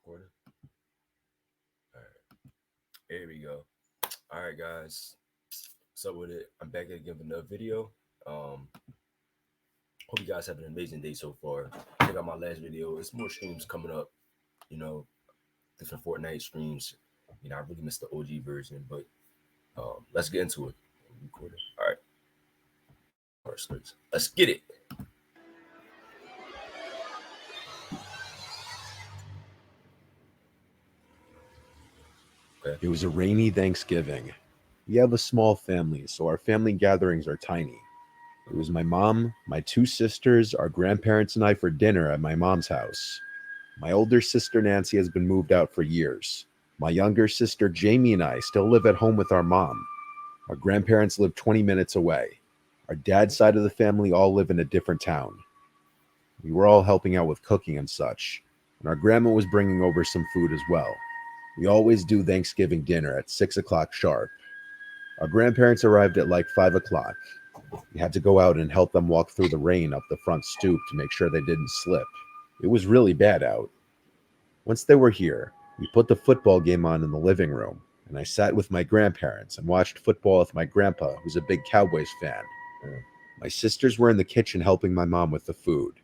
Recording. All right, here we go. All right, guys. What's up with it? I'm back again with another video. Hope you guys have an amazing day so far. Check out my last video. It's more streams coming up. You know, different Fortnite streams. I really missed the OG version, but let's get into it. Recording. All right. Let's get it. Okay. It was a rainy Thanksgiving. We have a small family, so our family gatherings are tiny. It was my mom, my two sisters, our grandparents, and I for dinner at my mom's house. My older sister Nancy has been moved out for years. My younger sister Jamie and I still live at home with our mom. Our grandparents live 20 minutes away. Our dad's side of the family all live in a different town. We were all helping out with cooking and such, and our grandma was bringing over some food as well. We always do Thanksgiving dinner at 6 o'clock sharp. Our grandparents arrived at like 5 o'clock. We had to go out and help them walk through the rain up the front stoop to make sure they didn't slip. It was really bad out. Once they were here, we put the football game on in the living room, and I sat with my grandparents and watched football with my grandpa, who's a big Cowboys fan. My sisters were in the kitchen helping my mom with the food.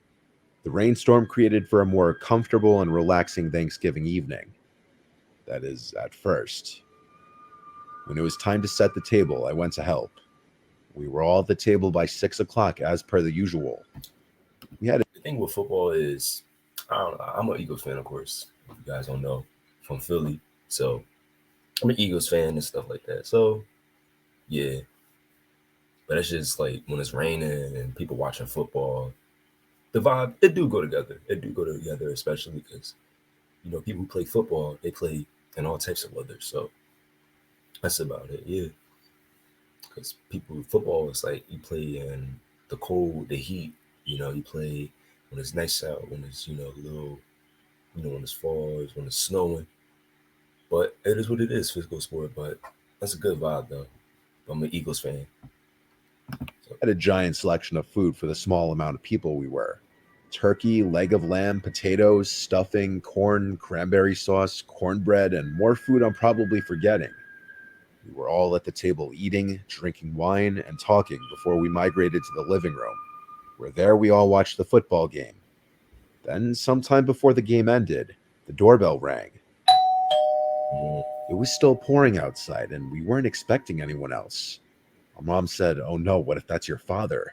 The rainstorm created for a more comfortable and relaxing Thanksgiving evening. That is, at first. When it was time to set the table, I went to help. We were all at the table by 6 o'clock, as per the usual. The thing with football is, I don't know, I'm an Eagles fan, of course. If you guys don't know, from Philly. So, I'm an Eagles fan and stuff like that. So, yeah. But it's just like when it's raining and people watching football, the vibe, it do go together. It do go together, especially because, people who play football, they play in all types of weather. So, that's about it, yeah. Because football is like you play in the cold, the heat. You play when it's nice out, when it's a little, when it's fall, when it's snowing. But it is what it is, physical sport. But that's a good vibe though. I'm an Eagles fan. So. Had a giant selection of food for the small amount of people we were. Turkey, leg of lamb, potatoes, stuffing, corn, cranberry sauce, cornbread, and more food I'm probably forgetting. We were all at the table eating, drinking wine, and talking before we migrated to the living room, where there we all watched the football game. Then, sometime before the game ended, the doorbell rang. It was still pouring outside, and we weren't expecting anyone else. Our mom said, "Oh no, what if that's your father?"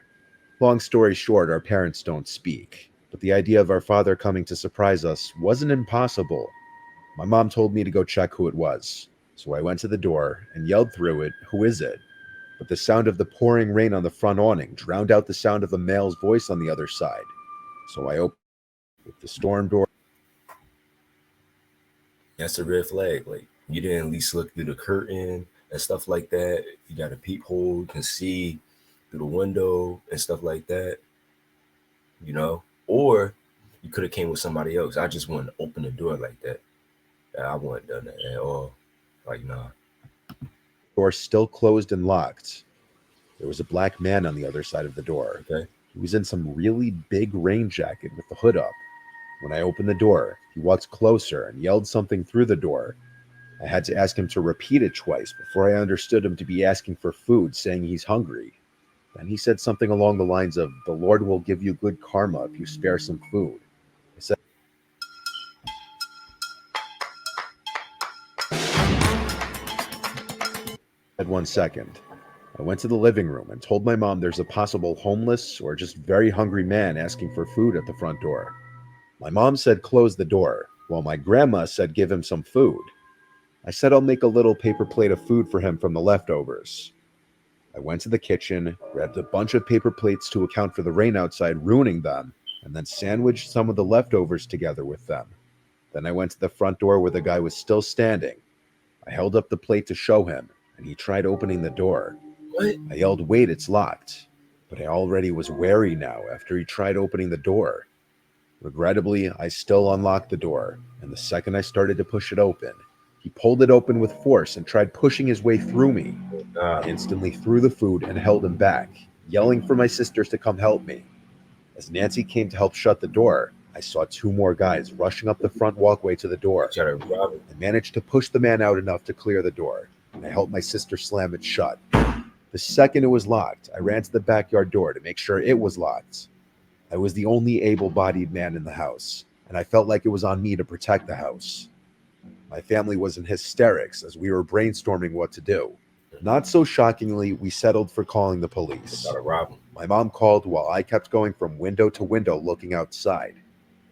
Long story short, our parents don't speak, but the idea of our father coming to surprise us wasn't impossible. My mom told me to go check who it was. So I went to the door and yelled through it, "Who is it?" But the sound of the pouring rain on the front awning drowned out the sound of a male's voice on the other side. So I opened with the storm door. That's a red flag. Like, you didn't at least look through the curtain and stuff like that. You got a peephole, you can see through the window and stuff like that. Or you could have came with somebody else. I just wouldn't open the door like that. I wouldn't done that at all. Like, nah. Door still closed and locked. There was a black man on the other side of the door. Okay. He was in some really big rain jacket with the hood up. When I opened the door, he walked closer and yelled something through the door. I had to ask him to repeat it twice before I understood him to be asking for food, saying he's hungry. Then he said something along the lines of, "The Lord will give you good karma if you spare some food." I said, "1 second." I went to the living room and told my mom there's a possible homeless or just very hungry man asking for food at the front door. My mom said close the door, while my grandma said give him some food. I said I'll make a little paper plate of food for him from the leftovers. I went to the kitchen, grabbed a bunch of paper plates to account for the rain outside ruining them, and then sandwiched some of the leftovers together with them. Then I went to the front door where the guy was still standing. I held up the plate to show him, and he tried opening the door. What? I yelled, "Wait, it's locked." But I already was wary now after he tried opening the door. Regrettably, I still unlocked the door, and the second I started to push it open, he pulled it open with force and tried pushing his way through me. I instantly threw the food and held him back, yelling for my sisters to come help me. As Nancy came to help shut the door, I saw two more guys rushing up the front walkway to the door. Try to rob him. I managed to push the man out enough to clear the door, and I helped my sister slam it shut. The second it was locked, I ran to the backyard door to make sure it was locked. I was the only able-bodied man in the house, and I felt like it was on me to protect the house. My family was in hysterics as we were brainstorming what to do. Not so shockingly, we settled for calling the police. Try to rob him. My mom called while I kept going from window to window looking outside.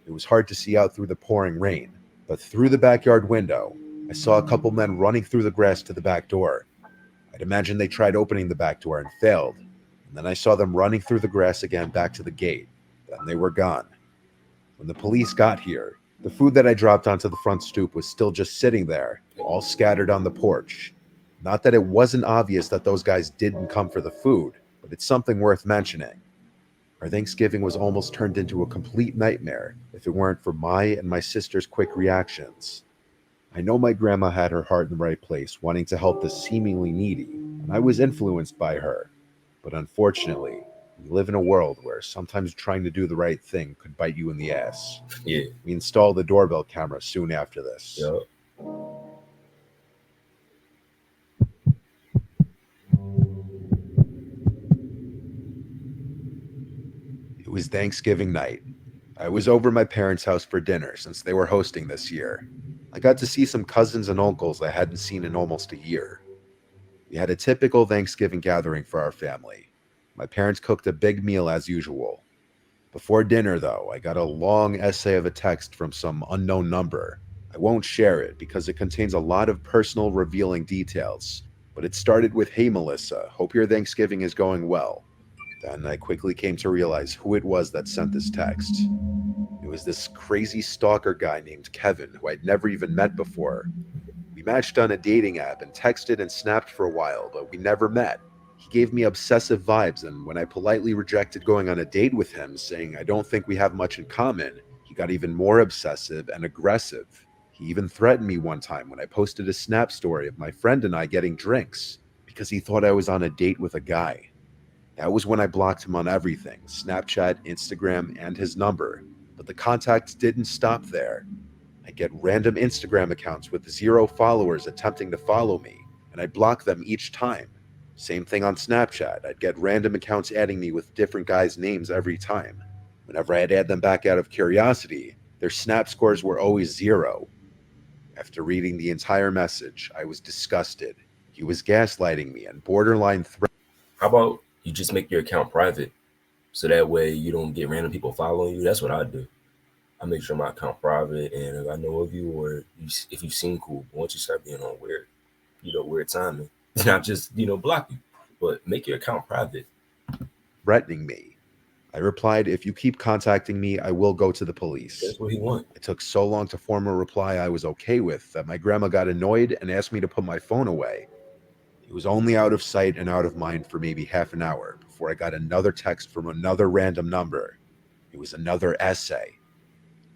It was hard to see out through the pouring rain, but through the backyard window, I saw a couple men running through the grass to the back door. I'd imagine they tried opening the back door and failed, and then I saw them running through the grass again back to the gate. Then they were gone. When the police got here, the food that I dropped onto the front stoop was still just sitting there, all scattered on the porch. Not that it wasn't obvious that those guys didn't come for the food, but it's something worth mentioning. Our Thanksgiving was almost turned into a complete nightmare if it weren't for my and my sister's quick reactions. I know my grandma had her heart in the right place, wanting to help the seemingly needy, and I was influenced by her. But unfortunately, we live in a world where sometimes trying to do the right thing could bite you in the ass. Yeah. We installed the doorbell camera soon after this. Yep. It was Thanksgiving night. I was over at my parents' house for dinner since they were hosting this year. I got to see some cousins and uncles I hadn't seen in almost a year. We had a typical Thanksgiving gathering for our family. My parents cooked a big meal as usual. Before dinner, though, I got a long essay of a text from some unknown number. I won't share it because it contains a lot of personal, revealing details. But it started with, "Hey Melissa, hope your Thanksgiving is going well." Then I quickly came to realize who it was that sent this text. It was this crazy stalker guy named Kevin, who I'd never even met before. We matched on a dating app and texted and snapped for a while, but we never met. He gave me obsessive vibes, and when I politely rejected going on a date with him, saying I don't think we have much in common, he got even more obsessive and aggressive. He even threatened me one time when I posted a Snap story of my friend and I getting drinks, because he thought I was on a date with a guy. That was when I blocked him on everything, Snapchat, Instagram, and his number. But the contacts didn't stop there. I get random Instagram accounts with 0 followers attempting to follow me, and I block them each time. Same thing on Snapchat. I'd get random accounts adding me with different guys' names every time. Whenever I'd add them back out of curiosity, their Snap scores were always 0. After reading the entire message, I was disgusted. He was gaslighting me and borderline threatening. How about you just make your account private, so that way you don't get random people following you? That's what I do. I make sure my account private, and if I know of you or if you seem cool, but once you start being on weird timing, not just block you, but make your account private. Threatening me. I replied, "If you keep contacting me, I will go to the police." That's what he wants. It took so long to form a reply I was okay with that my grandma got annoyed and asked me to put my phone away. It was only out of sight and out of mind for maybe half an hour before I got another text from another random number. It was another essay.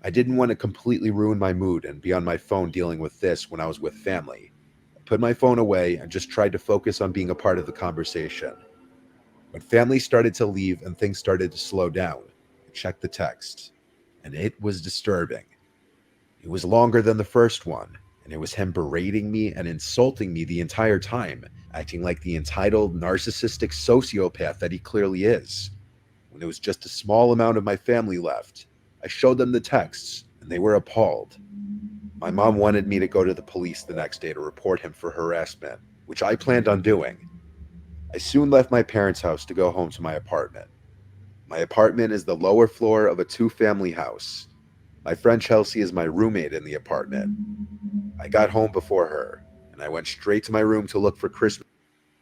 I didn't want to completely ruin my mood and be on my phone dealing with this when I was with family. I put my phone away and just tried to focus on being a part of the conversation. When family started to leave and things started to slow down, I checked the text, and it was disturbing. It was longer than the first one, and it was him berating me and insulting me the entire time, acting like the entitled, narcissistic sociopath that he clearly is. When there was just a small amount of my family left, I showed them the texts, and they were appalled. My mom wanted me to go to the police the next day to report him for harassment, which I planned on doing. I soon left my parents' house to go home to my apartment. My apartment is the lower floor of a 2-family house. My friend Chelsea is my roommate in the apartment. I got home before her, and I went straight to my room to look for Christmas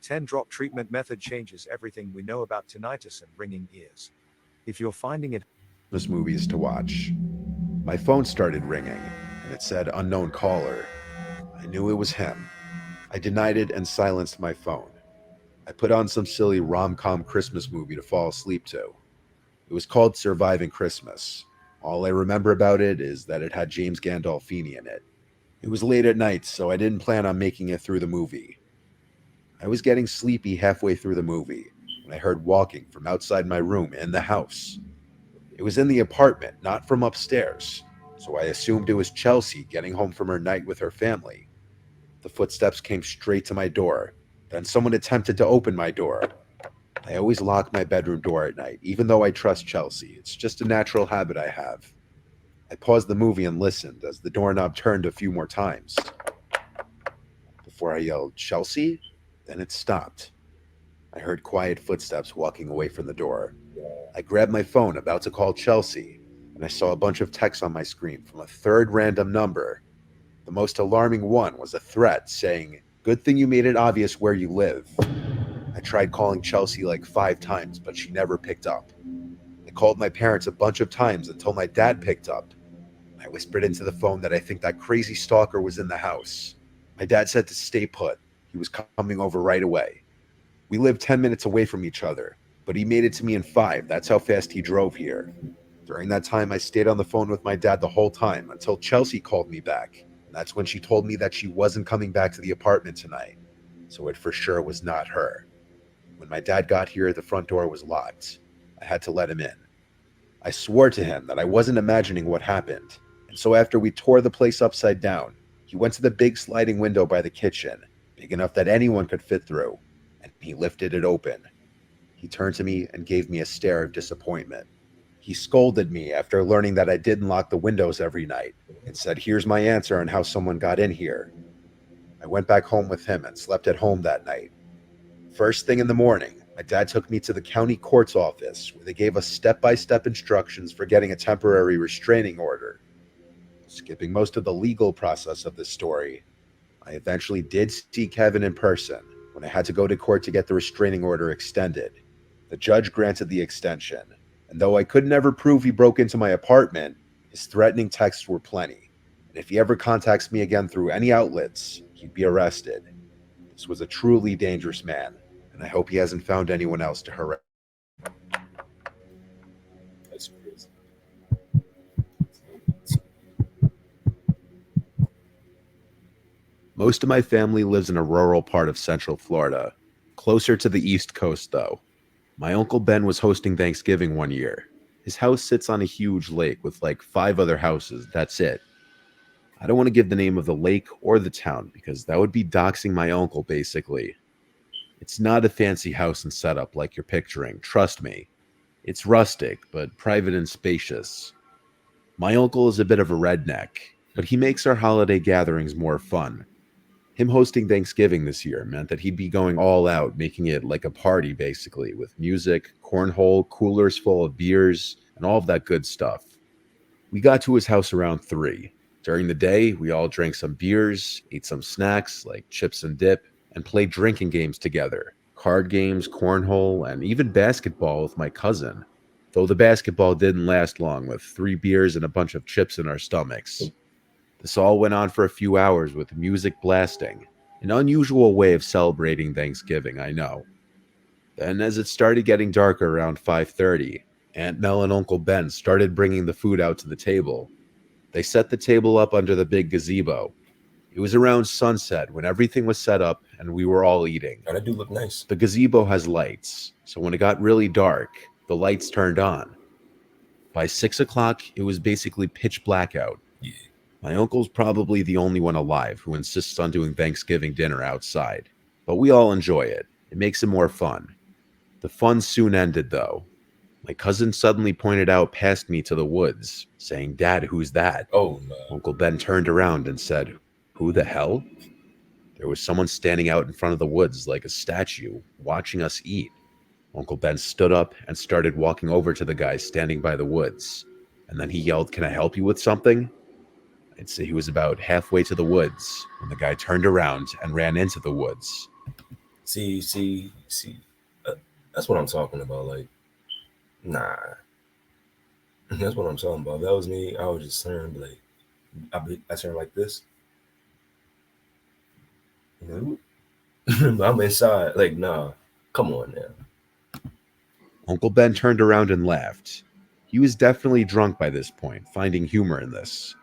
10-drop treatment method changes everything we know about tinnitus and ringing ears. If you're finding it movies to watch. My phone started ringing, and it said unknown caller. I knew it was him. I denied it and silenced my phone. I put on some silly rom-com Christmas movie to fall asleep to. It was called Surviving Christmas. All I remember about it is that it had James Gandolfini in it. It was late at night, so I didn't plan on making it through the movie. I was getting sleepy halfway through the movie when I heard walking from outside my room in the house. It was in the apartment, not from upstairs, so I assumed it was Chelsea getting home from her night with her family. The footsteps came straight to my door. Then someone attempted to open my door. I always lock my bedroom door at night, even though I trust Chelsea. It's just a natural habit I have. I paused the movie and listened as the doorknob turned a few more times. Before I yelled, "Chelsea?" Then it stopped. I heard quiet footsteps walking away from the door. I grabbed my phone, about to call Chelsea, and I saw a bunch of texts on my screen from a third random number. The most alarming one was a threat saying, "Good thing you made it obvious where you live." I tried calling Chelsea like 5 times, but she never picked up. I called my parents a bunch of times until my dad picked up. I whispered into the phone that I think that crazy stalker was in the house. My dad said to stay put. He was coming over right away. We lived 10 minutes away from each other, but he made it to me in 5. That's how fast he drove here. During that time, I stayed on the phone with my dad the whole time until Chelsea called me back. And that's when she told me that she wasn't coming back to the apartment tonight. So it for sure was not her. When my dad got here, the front door was locked. I had to let him in. I swore to him that I wasn't imagining what happened. And so after we tore the place upside down, he went to the big sliding window by the kitchen, big enough that anyone could fit through, and he lifted it open. He turned to me and gave me a stare of disappointment. He scolded me after learning that I didn't lock the windows every night and said, "Here's my answer on how someone got in here." I went back home with him and slept at home that night. First thing in the morning, my dad took me to the county court's office where they gave us step-by-step instructions for getting a temporary restraining order. Skipping most of the legal process of this story, I eventually did see Kevin in person when I had to go to court to get the restraining order extended. The judge granted the extension, and though I could never prove he broke into my apartment, his threatening texts were plenty. And if he ever contacts me again through any outlets, he'd be arrested. This was a truly dangerous man, and I hope he hasn't found anyone else to harass. That's crazy. Most of my family lives in a rural part of Central Florida, closer to the East Coast though. My Uncle Ben was hosting Thanksgiving one year. His house sits on a huge lake with like 5 other houses, that's it. I don't want to give the name of the lake or the town because that would be doxing my uncle basically. It's not a fancy house and setup like you're picturing, trust me. It's rustic, but private and spacious. My uncle is a bit of a redneck, but he makes our holiday gatherings more fun. Him hosting Thanksgiving this year meant that he'd be going all out, making it like a party basically, with music, cornhole, coolers full of beers, and all of that good stuff. We got to his house around 3. During the day, we all drank some beers, ate some snacks like chips and dip, and played drinking games together. Card games, cornhole, and even basketball with my cousin. Though the basketball didn't last long, with 3 beers and a bunch of chips in our stomachs. This all went on for a few hours with music blasting. An unusual way of celebrating Thanksgiving, I know. Then as it started getting darker around 5:30, Aunt Mel and Uncle Ben started bringing the food out to the table. They set the table up under the big gazebo. It was around sunset when everything was set up and we were all eating. Oh, that do look nice. The gazebo has lights, so when it got really dark, the lights turned on. By 6 o'clock, it was basically pitch black out. Yeah. My uncle's probably the only one alive who insists on doing Thanksgiving dinner outside, but we all enjoy it. It makes it more fun. The fun soon ended, though. My cousin suddenly pointed out past me to the woods, saying, "Dad, who's that?" Oh, no. Uncle Ben turned around and said, "Who the hell?" There was someone standing out in front of the woods like a statue, watching us eat. Uncle Ben stood up and started walking over to the guy standing by the woods, and then he yelled, "Can I help you with something?" I'd say he was about halfway to the woods when the guy turned around and ran into the woods. See. That's what I'm talking about. Like, nah. That's what I'm talking about. If that was me, I would just turn like, I turn like this. But I'm inside. Like, nah. Come on now. Uncle Ben turned around and laughed. He was definitely drunk by this point, finding humor in this.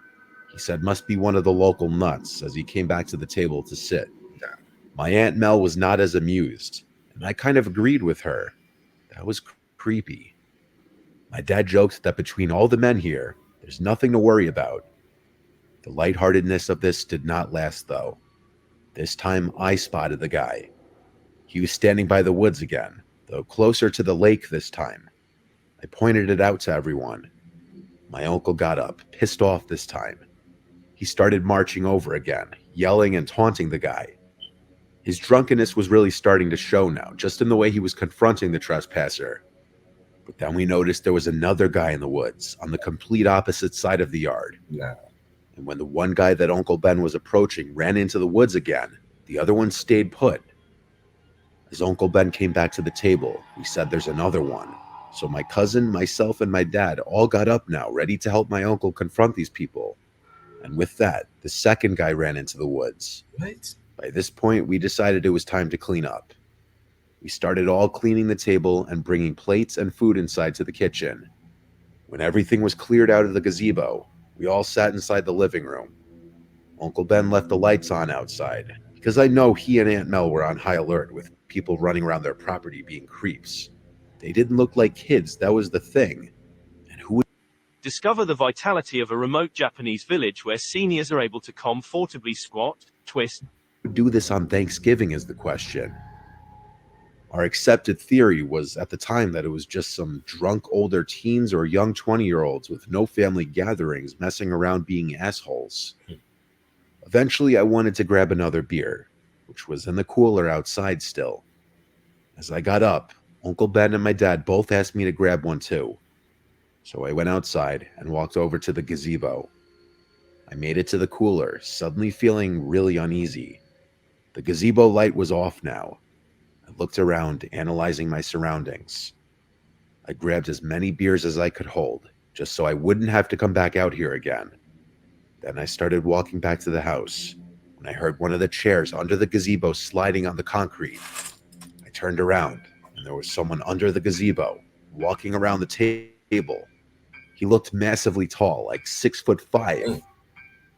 He said must be one of the local nuts as he came back to the table to sit. My Aunt Mel was not as amused, and I kind of agreed with her. That was creepy. My dad joked that between all the men here, there's nothing to worry about. The lightheartedness of this did not last, though. This time I spotted the guy. He was standing by the woods again, though closer to the lake this time. I pointed it out to everyone. My uncle got up, pissed off this time. He started marching over again, yelling and taunting the guy. His drunkenness was really starting to show now, just in the way he was confronting the trespasser. But then we noticed there was another guy in the woods, on the complete opposite side of the yard. Nah. And when the one guy that Uncle Ben was approaching ran into the woods again, the other one stayed put. As Uncle Ben came back to the table, we said there's another one. So my cousin, myself, and my dad all got up now, ready to help my uncle confront these people. And with that, the second guy ran into the woods. What? By this point, we decided it was time to clean up. We started all cleaning the table and bringing plates and food inside to the kitchen. When everything was cleared out of the gazebo, we all sat inside the living room. Uncle Ben left the lights on outside, because I know he and Aunt Mel were on high alert with people running around their property being creeps. They didn't look like kids, that was the thing. And who would discover the vitality of a remote Japanese village where seniors are able to comfortably squat, twist, do this on Thanksgiving is the question. Our accepted theory was at the time that it was just some drunk older teens or young 20-year-olds with no family gatherings messing around being assholes. Eventually, I wanted to grab another beer, which was in the cooler outside still. As I got up, Uncle Ben and my dad both asked me to grab one too. So I went outside and walked over to the gazebo. I made it to the cooler, suddenly feeling really uneasy. The gazebo light was off now. I looked around, analyzing my surroundings. I grabbed as many beers as I could hold, just so I wouldn't have to come back out here again. Then I started walking back to the house, when I heard one of the chairs under the gazebo sliding on the concrete. I turned around, and there was someone under the gazebo, walking around the table. He looked massively tall, like 6'5".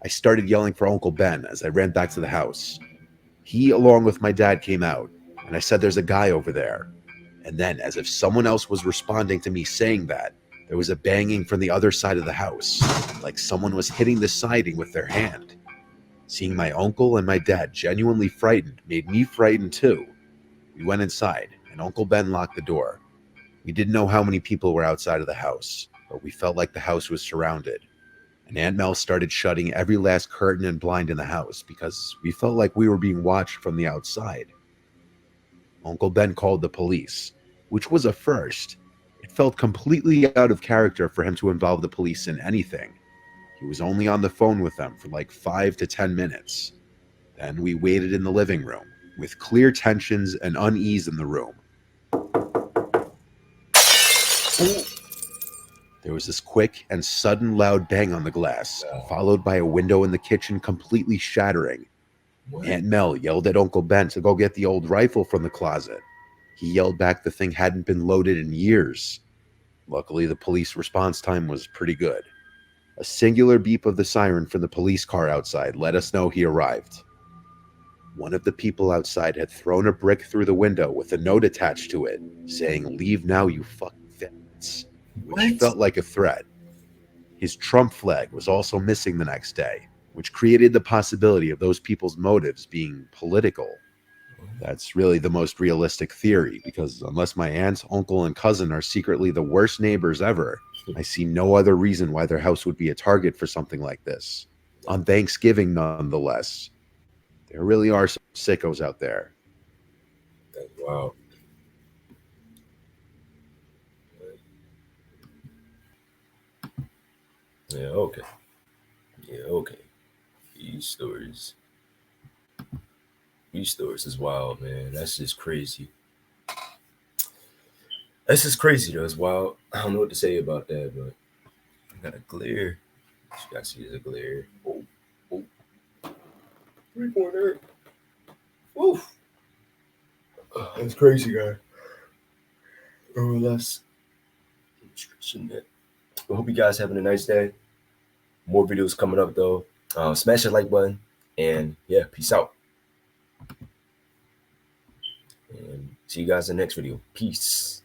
I started yelling for Uncle Ben as I ran back to the house. He, along with my dad, came out, and I said there's a guy over there. And then, as if someone else was responding to me saying that, there was a banging from the other side of the house, like someone was hitting the siding with their hand. Seeing my uncle and my dad genuinely frightened made me frightened too. We went inside, and Uncle Ben locked the door. We didn't know how many people were outside of the house, but we felt like the house was surrounded. And Aunt Mel started shutting every last curtain and blind in the house because we felt like we were being watched from the outside. Uncle Ben called the police, which was a first. It felt completely out of character for him to involve the police in anything. He was only on the phone with them for like 5 to 10 minutes. Then we waited in the living room, with clear tensions and unease in the room. There was this quick and sudden loud bang on the glass, followed by a window in the kitchen completely shattering. What? Aunt Mel yelled at Uncle Ben to go get the old rifle from the closet. He yelled back the thing hadn't been loaded in years. Luckily, the police response time was pretty good. A singular beep of the siren from the police car outside let us know he arrived. One of the people outside had thrown a brick through the window with a note attached to it, saying, "Leave now, you fucking fits," which felt like a threat. His Trump flag was also missing the next day, which created the possibility of those people's motives being political. That's really the most realistic theory, because unless my aunt, uncle, and cousin are secretly the worst neighbors ever, I see no other reason why their house would be a target for something like this. On Thanksgiving, nonetheless. There really are some sickos out there. Wow. Yeah, okay. Yeah, okay. These stories is wild, man. That's just crazy. That's just crazy, though. It's wild. I don't know what to say about that, but I got a glare. You guys see there's a glare. Oh. 3-pointer. Oof. That's crazy, guy. Or less. I hope you guys having a nice day. More videos coming up, though. Smash the like button. And yeah, peace out. And see you guys in the next video. Peace.